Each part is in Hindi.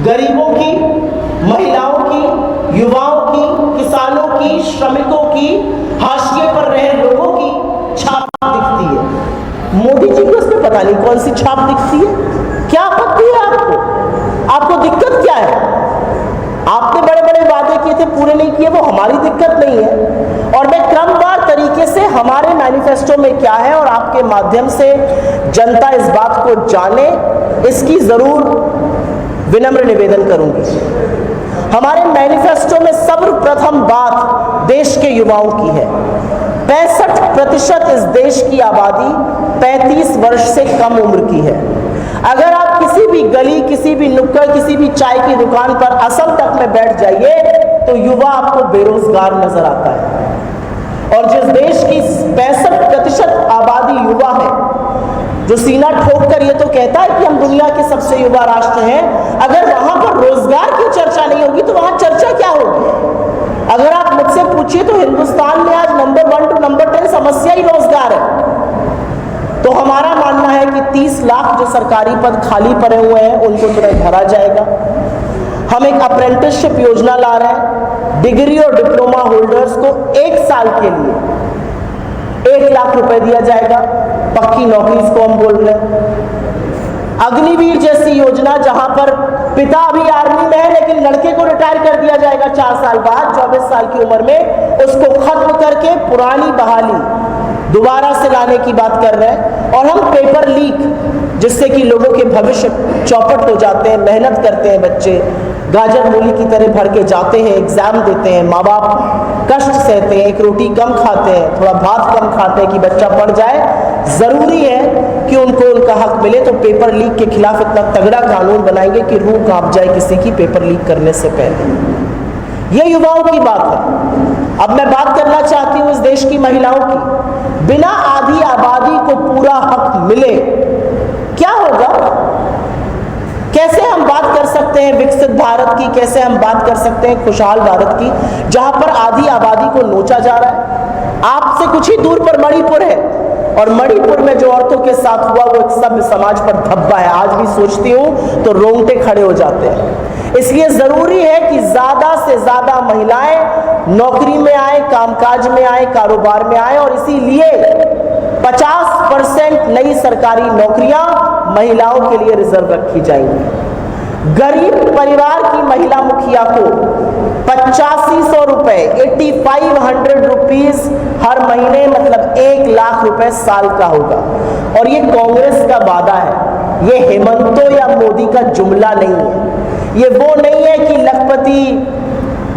गरीबों की, महिलाओं की, युवाओं की, किसानों की, श्रमिकों की, हाशिए पर रहे लोगों की छाप दिखती है। मोदी जी को इसमें पता नहीं कौन सी छाप दिखती है। क्या आपत्ति है आपको दिक्कत क्या है? आपने बड़े बड़े वादे किए थे, पूरे नहीं किए, वो हमारी दिक्कत नहीं है। और मैं क्रमवार तरीके से हमारे मैनिफेस्टो में क्या है और आपके माध्यम से जनता इस बात को जाने, इसकी जरूर विनम्र निवेदन करूंगी। हमारे मैनिफेस्टो में सर्वप्रथम बात देश के युवाओं की है। 65% इस देश की आबादी 35 वर्ष से कम उम्र की है। अगर आप किसी भी गली, किसी भी नुक्कड़, किसी भी चाय की दुकान पर असम तक में बैठ जाइए तो युवा आपको बेरोजगार नजर आता है। और जिस देश की 65% आबादी युवा है, जो सीना ठोक कर ये तो कहता है कि हम दुनिया के सबसे युवा राष्ट्र हैं, अगर वहां पर रोजगार की चर्चा नहीं होगी तो वहां चर्चा क्या होगी? अगर आप मुझसे पूछिए तो हिंदुस्तान में आज नंबर 1 to नंबर 10 समस्या ही रोजगार है। तो हमारा मानना है कि 30 लाख जो सरकारी पद खाली पड़े हुए हैं उनको तुरंत भरा जाएगा। हम एक अप्रेंटिसशिप योजना ला रहे हैं। डिग्री और डिप्लोमा होल्डर्स को 1 साल के लिए 1 लाख रुपए दिया जाएगा। पक्की नौकरी इसको हम बोल रहे हैं। अग्निवीर जैसी योजना, जहां पर पिता अभी आर्मी में है लेकिन लड़के को रिटायर कर दिया जाएगा 4 साल बाद, 24 साल की उम्र में, उसको खत्म करके पुरानी बहाली दोबारा से लाने की बात कर रहे हैं। और हम पेपर लीक, जिससे कि लोगों के भविष्य चौपट हो जाते हैं, मेहनत करते हैं बच्चे, गाजर मूली की तरह भर के जाते हैं, एग्जाम देते हैं, माँ बाप कष्ट सहते हैं, एक रोटी कम खाते हैं, थोड़ा भात कम खाते हैं कि बच्चा पढ़ जाए। जरूरी है कि उनको उनका हक मिले। तो पेपर लीक के खिलाफ इतना तगड़ा कानून बनाएंगे कि रूह कांप जाए किसी की पेपर लीक करने से पहले। ये युवाओं की बात है। अब मैं बात करना चाहती हूँ इस देश की महिलाओं की। बिना आधी आबादी को पूरा हक मिले क्या होगा? कैसे हम बात कर सकते हैं विकसित भारत की? कैसे हम बात कर सकते हैं खुशहाल भारत की, जहां पर आधी आबादी को नोचा जा रहा है? आपसे कुछ ही दूर पर मणिपुर है, और मणिपुर में जो औरतों के साथ हुआ वो एक सभ्य समाज पर धब्बा है। आज भी सोचती हूं तो रोंगटे खड़े हो जाते हैं। इसलिए जरूरी है कि ज्यादा से ज्यादा महिलाएं नौकरी में आए, कामकाज में आए, कारोबार में आए। और इसीलिए 50% नई सरकारी नौकरियां महिलाओं के लिए रिजर्व रखी जाएंगी। गरीब परिवार की महिला मुखिया को 8500 रुपए, 8500 रुपीज हर महीने, मतलब 1 लाख रुपए साल का होगा। और ये कांग्रेस का वादा है, ये हेमंतो या मोदी का जुमला नहीं है। ये वो नहीं है कि लखपति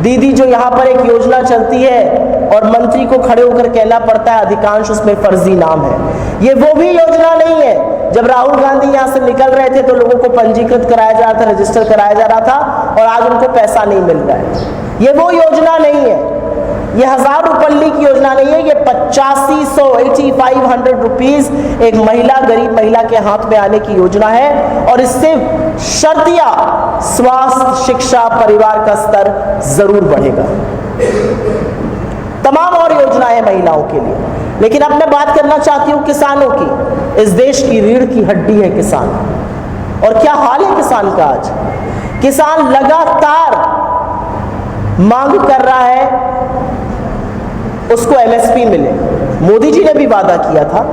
दीदी जो यहाँ पर एक योजना चलती है और मंत्री को खड़े होकर कहना पड़ता है, अधिकांश उसमें फर्जी नाम है। ये वो भी योजना नहीं है। जब राहुल गांधी यहाँ से निकल रहे थे तो लोगों को पंजीकृत कराया जा रहा था, रजिस्टर कराया जा रहा था, और आज उनको पैसा नहीं मिल रहा है। ये वो योजना नहीं है। ये 1000 रुपये की योजना नहीं है। ये 8500 रुपीज एक महिला, गरीब महिला के हाथ में आने की योजना है। और इससे शर्तिया स्वास्थ्य, शिक्षा, परिवार का स्तर जरूर बढ़ेगा। तमाम और योजनाएं महिलाओं के लिए। लेकिन अब मैं बात करना चाहती हूं किसानों की। इस देश की रीढ़ की हड्डी है किसान। और क्या हाल है किसान का आज? किसान लगातार मांग कर रहा है उसको एमएसपी मिले। मोदी जी ने भी वादा किया था।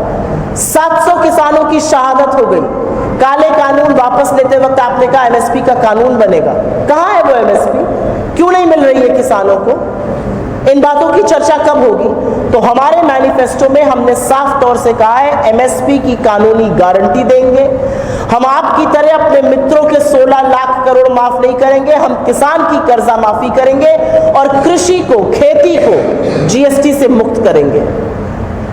700 किसानों की शहादत हो गई। काले कानून वापस लेते वक्त आपने कहा एमएसपी का कानून बनेगा। कहां है वो एमएसपी? क्यों नहीं मिल रही है किसानों को? इन बातों की चर्चा कब होगी? तो हमारे मैनिफेस्टो में हमने साफ तौर से कहा है एमएसपी की कानूनी गारंटी देंगे। हम आपकी तरह अपने मित्रों के 16 लाख करोड़ माफ नहीं करेंगे। हम किसान की कर्जा माफी करेंगे और कृषि को, खेती को जीएसटी से मुक्त करेंगे।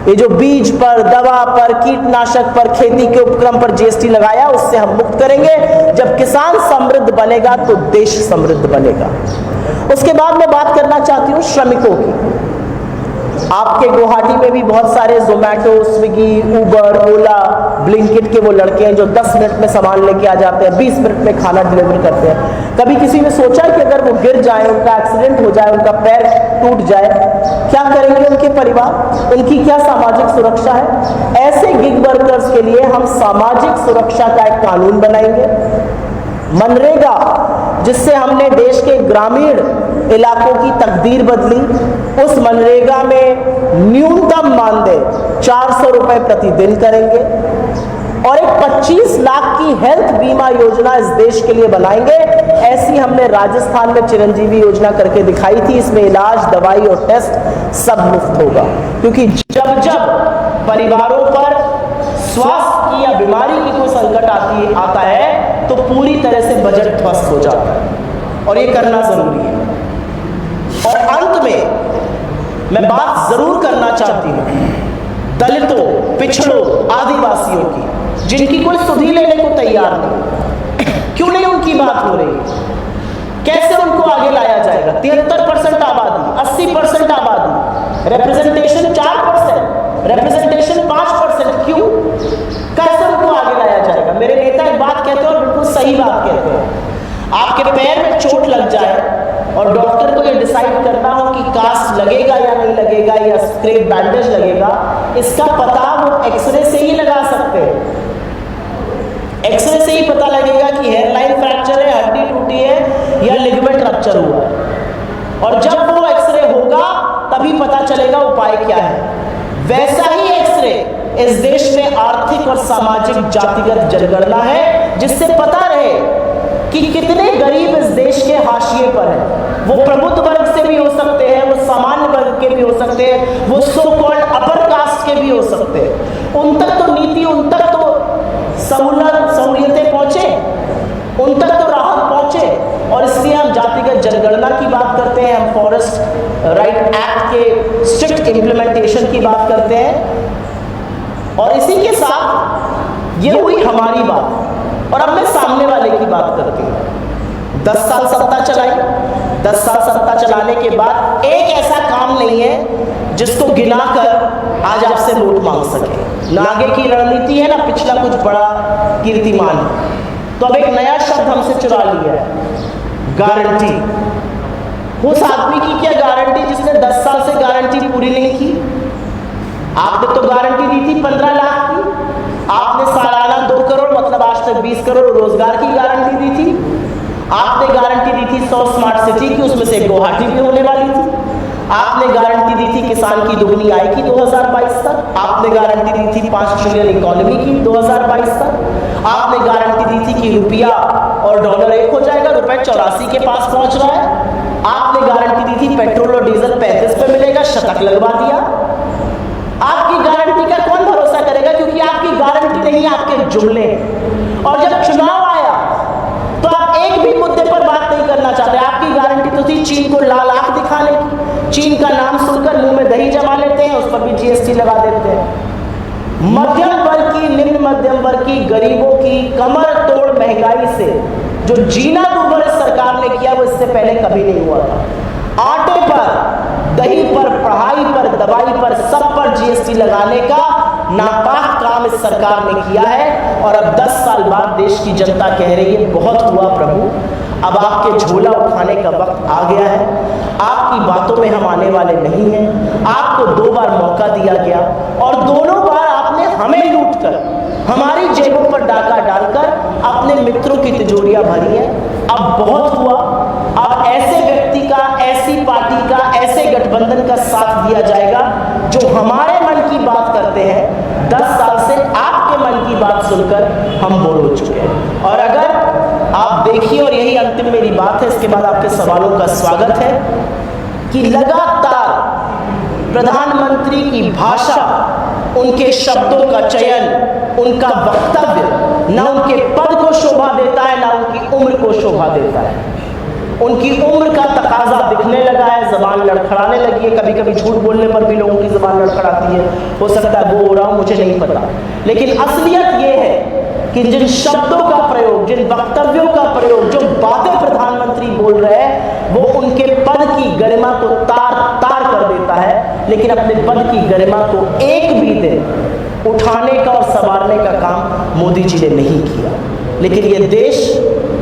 ये जो बीज पर, दवा पर, कीटनाशक पर, खेती के उपक्रम पर जीएसटी लगाया, उससे हम मुक्त करेंगे। जब किसान समृद्ध बनेगा तो देश समृद्ध बनेगा। उसके बाद मैं बात करना चाहती हूँ श्रमिकों की। आपके गुवाहाटी में भी बहुत सारे जोमैटो, स्विगी, उबर, ओला, ब्लिंकिट के वो लड़के हैं जो 10 मिनट में सामान लेके आ जाते हैं, 20 मिनट में खाना डिलीवर करते हैं। कभी किसी ने सोचा कि अगर वो गिर जाए, उनका एक्सीडेंट हो जाए, उनका पैर टूट जाए, क्या करेंगे उनके परिवार? उनकी क्या सामाजिक सुरक्षा है? ऐसे गिग वर्कर्स के लिए हम सामाजिक सुरक्षा का एक कानून बनाएंगे। मनरेगा, जिससे हमने देश के ग्रामीण इलाकों की तकदीर बदली, उस मनरेगा में न्यूनतम मानदेय 400 रुपए प्रतिदिन करेंगे और एक 25 लाख की हेल्थ बीमा योजना इस देश के लिए बनाएंगे। ऐसी हमने राजस्थान में चिरंजीवी योजना करके दिखाई थी। इसमें इलाज, दवाई और टेस्ट सब मुफ्त होगा, क्योंकि जब जब परिवारों पर स्वास्थ्य की या बीमारी की कोई संकट आता है तो पूरी तरह से बजट ध्वस्त हो जाता है और ये करना जरूरी है। और अंत में मैं बात जरूर करना चाहती हूं दलितों, पिछड़ों, आदिवासियों की, जिनकी कोई सुधि लेने को तैयार नहीं। क्यों नहीं उनकी बात हो रही? कैसे उनको आगे लाया जाएगा? 73% आबादी, 80% आबादी, रिप्रेजेंटेशन 4%, रिप्रेजेंटेशन 5%, क्यों? कैसे उनको आगे लाया जाएगा? मेरे नेता एक बात कहते हैं और बिल्कुल सही बात कहते हैं, आपके पैर में चोट लग जाए और डॉक्टर को ये डिसाइड करना हो कि कास्ट लगेगा या नहीं लगेगा या स्क्रेप बैंडेज लगेगा, इसका पता वो एक्सरे से ही लगा सकते हैं। एक्सरे से ही पता लगेगा कि हेयरलाइन फ्रैक्चर है, हड्डी टूटी है या लिगामेंट रप्चर हुआ है। और जब वो एक्सरे होगा तभी पता चलेगा उपाय क्या है। वैसा ही एक्सरे इस देश में आर्थिक और सामाजिक जातिगत जनगणना है, जिससे पता रहे कि कितने गरीब इस देश के हाशिए पर हैं। वो प्रबुद्ध वर्ग से भी हो सकते हैं, वो सामान्य वर्ग के भी हो सकते हैं, वो सो कॉल्ड अपर कास्ट के भी हो सकते हैं। उन तक तो नीति, उन तक तो सहूलियतें पहुंचे, उन तक तो राहत पहुंचे। और इसलिए हम जातिगत जनगणना की बात करते हैं, हम फॉरेस्ट राइट एक्ट के स्ट्रिक्ट इंप्लीमेंटेशन की बात करते हैं। और इसी के साथ ये हुई हमारी बात। और अब मैं सामने वाले की बात करती हूँ। 10 साल सत्ता चलाई, 10 साल सत्ता चलाने के बाद एक ऐसा काम नहीं है जिसको गिनाकर आज आपसे वोट मांग सके। नागे की रणनीति है ना, पिछला कुछ बड़ा कीर्तिमान है। तो अब एक नया शब्द हमसे चुरा लिया है, गारंटी। उस आदमी की क्या गारंटी जिसने 10 साल से गारंटी पूरी नहीं की? आपने तो गारंटी दी थी 15 लाख की, आपने सालाना 2 करोड़ मतलब आज तक 20 करोड़ रोजगार की गारंटी दी थी। आपने गारंटी दी थी 100 स्मार्ट सिटी की, उसमें से गुवाहाटी भी होने वाली थी। आपने गारंटी दी थी किसान की दुगनी आय की 2022 तक। आपने गारंटी दी थी 5 ट्रिलियन इकोनॉमी की 2022 तक। आपने गारंटी दी थी कि रुपया और डॉलर एक हो जाएगा, रुपए 84 के पास पहुंच रहा है। आपने गारंटी दी थी पेट्रोल और डीजल 35 पे मिलेगा, शतक लगवा दिया। आपकी गारंटी का कौन भरोसा करेगा, क्योंकि आपकी गारंटी नहीं, आपके जुमले। और जब चुनाव आया तो आप एक भी मुद्दे पर बात नहीं करना चाहते। आपकी गारंटी तो थी चीन को लाल आंख दिखाने की। चीन का नाम सुनकर मुंह में दही जमा लेते हैं, उस पर भी जीएसटी लगा देते हैं। मध्यम वर्ग की, निम्न मध्यम वर्ग की, गरीबों की कमर तोड़ महंगाई से जो जीना दूभर इस सरकार ने किया वो इससे पहले कभी नहीं हुआ था। आटे पर, दही पर, पढ़ाई पर, दवाई पर, सब पर जीएसटी लगाने का नापाक काम इस सरकार ने किया है। और अब 10 साल बाद देश की जनता कह रही है बहुत हुआ प्रभु, अब आपके झोला उठाने का वक्त आ गया है। आपकी बातों में हम आने वाले नहीं हैं। आपको 2 बार मौका दिया गया और दोनों बार आपने हमें लूटकर, हमारी जेबों पर डाका डालकर अपने मित्रों की तिजोरियां भरी हैं। अब बहुत हुआ। अब ऐसे व्यक्ति का, ऐसी पार्टी का, ऐसे गठबंधन का साथ दिया जाएगा जो हमारे मन की बात करते हैं। 10 साल से आपके मन की बात सुनकर हम बोर हो चुके हैं। और अगर आप देखिए, और यही अंतिम मेरी बात है, इसके बाद आपके सवालों का स्वागत है, कि लगातार प्रधानमंत्री की भाषा, उनके शब्दों का चयन, उनका वक्तव्य ना उनके पद को शोभा देता है ना उनकी उम्र को शोभा देता है। उनकी उम्र का तकाजा दिखने लगा है, जबान लड़खड़ाने लगी है। कभी कभी झूठ बोलने पर भी लोगों की जबान लड़खड़ाती है। हो सकता है वो हो रहा हूं, मुझे नहीं पता। लेकिन असलियत ये है कि जिन शब्दों का प्रयोग, जिन वक्तव्यों का प्रयोग, जो बातें प्रधानमंत्री बोल रहे हैं, वो उनके पद की गरिमा को तार तार कर देता है। लेकिन अपने पद की गरिमा को एक भी दिन उठाने का और संवारने का काम मोदी जी ने नहीं किया। लेकिन ये देश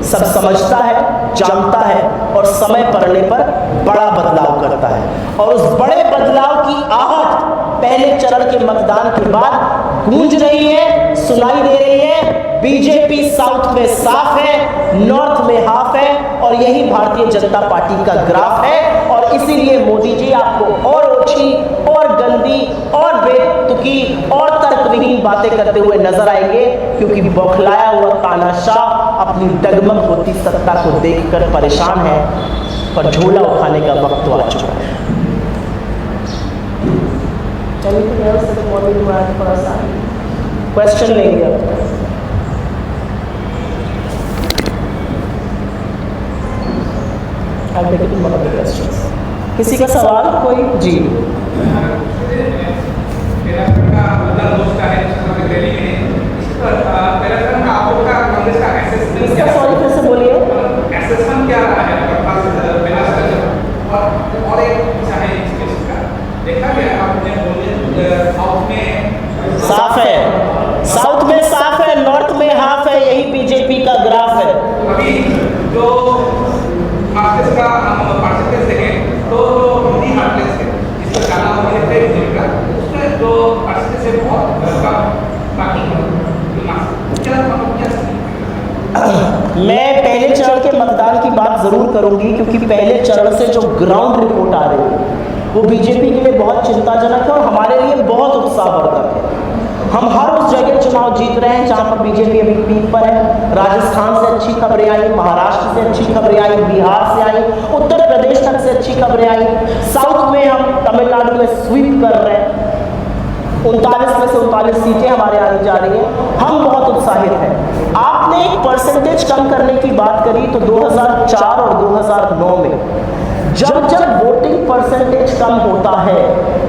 सब समझता है, जानता है और समय पड़ने पर बड़ा बदलाव करता है। और उस बड़े बदलाव की आहट पहले चरण के मतदान के बाद गूंज रही है, सुनाई दे रही है। बीजेपी साउथ में साफ है, नॉर्थ में हाफ है, और यही भारतीय जनता पार्टी का ग्राफ है। और इसीलिए मोदी जी आपको और ओछी और गंदी और बेतुकी और तर्कविहीन बातें करते हुए नजर आएंगे, क्योंकि बौखलाया हुआ तानाशाह अपनी डगमग होती सत्ता को देखकर परेशान है, पर झोला उठाने का वक्त तो आ चुका है। क्वेश्चन लेंगे अब। किसी का सवाल कोई? जी सॉरी फिर से बोलिए। एसेसमेंट क्या रहा है और एक देखा गया आपने साउथ में साफ है, साउथ में साफ है, नॉर्थ में हाफ है, यही बीजेपी का ग्राफ है। अभी जो मार्क्स का हम परसेंटेज देखें तो जो हिंदी मार्क्स है जिसका काला होने पे मिलेगा उसमें जो परसेंटेज है बहुत कम बाकी क्या मैं पहले चरण के मतदान की बात जरूर करूंगी, क्योंकि पहले चरण से जो ग्राउंड रिपोर्ट आ रही है वो बीजेपी के लिए बहुत चिंताजनक है और हमारे लिए बहुत उत्साहवर्धक है। हम हर उस जगह चुनाव जीत रहे हैं जहां पर बीजेपी अभी पीक पर है। राजस्थान से अच्छी खबरें आई, महाराष्ट्र से अच्छी खबरें आई, बिहार से आई, उत्तर प्रदेश तक से अच्छी खबरें आई। साउथ में हम तमिलनाडु में स्वीप कर रहे हैं, 39 में से 39 सीटें हमारे आने जा रही हैं। हम बहुत उत्साहित हैं। आपने एक परसेंटेज कम करने की बात करी, तो 2004 और 2009 में जब जब वोटिंग परसेंटेज कम होता है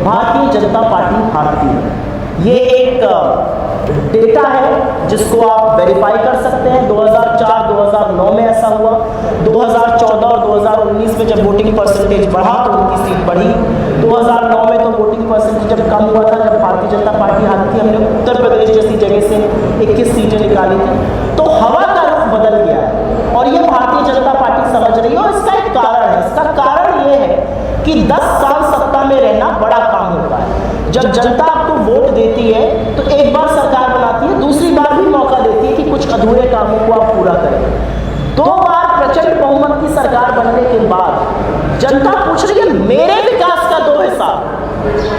भारतीय जनता पार्टी हारती है। ये एक डेटा है जिसको आप वेरीफाई कर सकते हैं। 2004-2009 में ऐसा हुआ। 2014 और 2019 में जब वोटिंग परसेंटेज बढ़ा तो उनकी सीट बढ़ी। 2009 में तो वोटिंग परसेंटेज जब कम हुआ था, जब भारतीय जनता पार्टी हारी थी, हमने उत्तर प्रदेश जैसी जगह से 21 सीटें निकाली थी। तो हवा का रुख बदल गया है और ये भारतीय जनता पार्टी समझ रही है। और इसका एक कारण है। इसका कारण ये है कि 10 साल सत्ता में रहना बड़ा काम होता है। जब जनता आपको वोट देती है तो एक बार सरकार बनाती है, दूसरी बार भी मौका देती है कि कुछ अधूरे कामों को आप पूरा करें। 2 बार प्रचंड बहुमत की सरकार बनने के बाद जनता पूछ रही है मेरे विकास का दो हिसाब।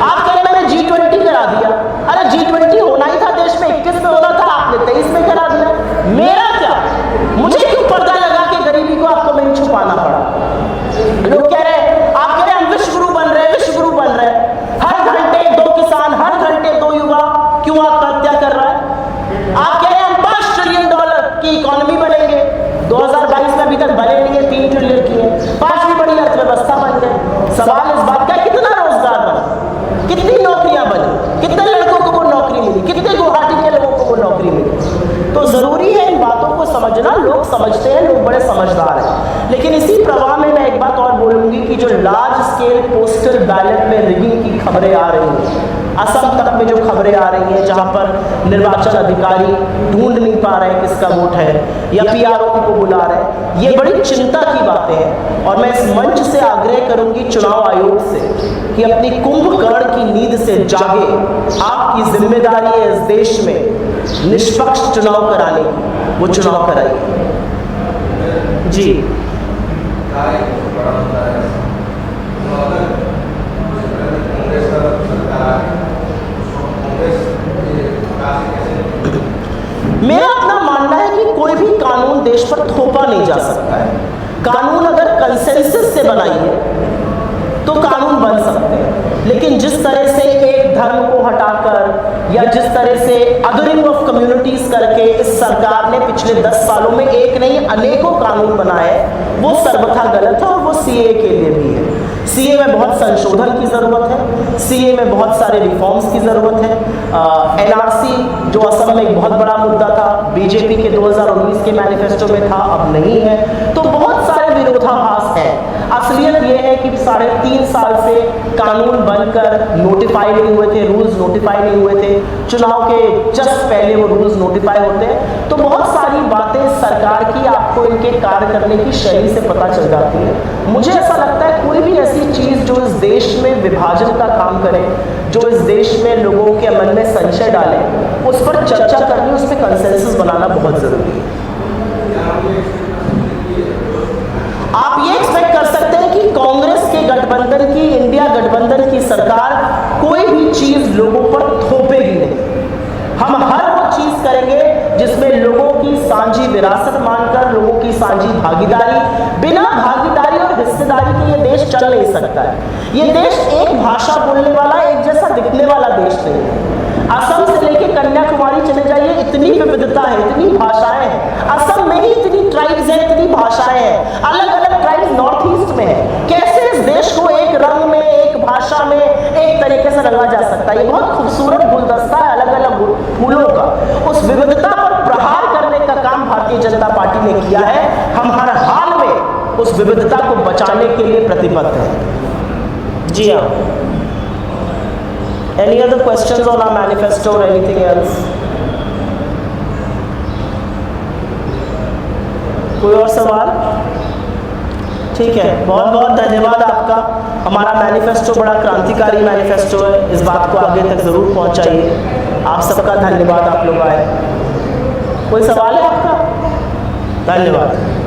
आप कह रहे मैंने G20 करा दिया। अरे G20 होना ही था देश में, 21 में होना था, आपने 23 में करा दिया। मेरा क्या, मुझे क्यों पर्दा लगा के गरीबी को आपको नहीं छुपाना पड़ा? लोग कह रहे हैं, आप कह रहे हैं हम विश्वगुरु बन रहे हैं, विश्वगुरु बन रहे हैं। हर घंटे 2 किसान, हर घंटे 2 युवा क्यों आत्महत्या कर रहा है? आप कह रहे हैं हम $5 ट्रिलियन की इकोनॉमी बनेंगे। 2022 में अभी तक बने नहीं है, 3 ट्रिलियन की है, 5वीं बड़ी अर्थव्यवस्था बन गए। सवाल इस बात का कितना रोजगार बना, कितनी नौकरियां बनी, कितने लड़कों को वो नौकरी मिली, कितने गुवाहाटी के लोगों को वो नौकरी मिली। तो जरूरी है इन बातों को समझना। लोग समझते हैं, लोग बड़े समझदार हैं। लेकिन इसी प्रवाह में मैं एक बात और बोलूंगी कि जो लार्ज स्केल पोस्टल बैलेट में रिगिंग की खबरें आ रही हैं, असम तक में जो खबरें आ रही हैं जहां पर निर्वाचन अधिकारी ढूंढ नहीं पा रहे किसका वोट है या PRO को बुला रहे हैं, ये बड़ी चिंता की बातें हैं। और मैं इस मंच से आग्रह करूंगी चुनाव आयोग से कि अपनी कुंभकर्ण की नींद से जागे। आपकी जिम्मेदारी है इस देश में निष्पक्ष चुनाव कराने की, वो चुनाव कराइए। जी मेरा अपना मानना है कि कोई भी कानून देश पर थोपा नहीं जा सकता है। कानून अगर कंसेंसस से बनाइए तो कानून बन सकते हैं, लेकिन जिस तरह से एक धर्म को हटाकर या जिस तरह से अदरिंग ऑफ कम्युनिटीज करके इस सरकार ने पिछले 10 सालों में एक नहीं अनेकों कानून बनाए, वो सर्वथा गलत है। और वो CAA के लिए भी है। CAA में बहुत संशोधन की ज़रूरत है, CAA में बहुत सारे रिफॉर्म्स की ज़रूरत है। NRC जो असम में एक बहुत बड़ा मुद्दा था, बीजेपी के 2019 के मैनिफेस्टो में था, अब नहीं है। तो बहुत सारे विरोधाभास हैं। असलियत यह है कि 3.5 साल से कानून बनकर नोटिफाई नहीं हुए थे, रूल्स नोटिफाई नहीं हुए थे। चुनाव के जस्ट पहले वो रूल्स नोटिफाई होते हैं। तो बहुत सारी बातें सरकार की आपको इन उनके कार्य करने की शैली से पता चल जाती है। मुझे ऐसा लगता है कोई भी ऐसी चीज़ जो इस देश में विभाजन का काम करे, जो इस देश में लोगों के मन में संशय डाले, उस पर चर्चा करनी, उस पर कंसेंसस बनाना बहुत ज़रूरी है। आप ये एक्सपेक्ट कर सकते हैं कि कांग्रेस के गठबंधन की, इंडिया गठबंधन की सरकार कोई भी चीज़ लोगों पर थोपेगी नहीं। हम हर वो चीज़ करेंगे जिसमें लोगों की साझी विरासत मानकर, लोगों की साझी भागीदारी, बिना भागीदारी और हिस्सेदारी के ये देश चल नहीं सकता है। ये देश एक भाषा बोलने वाला, एक जैसा दिखने वाला देश नहीं है। असम से लेके कन्याकुमारी चले जाइए, इतनी विविधता है, इतनी भाषाएं हैं। असम में ही इतनी ट्राइब्स हैं, इतनी भाषाएं हैं, अलग अलग ट्राइब्स नॉर्थ ईस्ट में है। कैसे इस देश को एक रंग में, एक भाषा में, एक तरीके से रंगा जा सकता है? ये बहुत खूबसूरत गुलदस्ता है अलग अलग फूलों का। उस विविधता पर प्रहार करने का काम भारतीय जनता पार्टी ने किया है। हम हर हाल में उस विविधता को बचाने के लिए प्रतिबद्ध हैं। जी हाँ। Any other questions on our manifesto or anything else? कोई और सवाल? ठीक है, बहुत बहुत धन्यवाद आपका। हमारा मैनिफेस्टो बड़ा क्रांतिकारी मैनिफेस्टो है, इस बात को आगे तक ज़रूर पहुंचाइए। आप सबका धन्यवाद, आप लोग आए। कोई सवाल है आपका? धन्यवाद।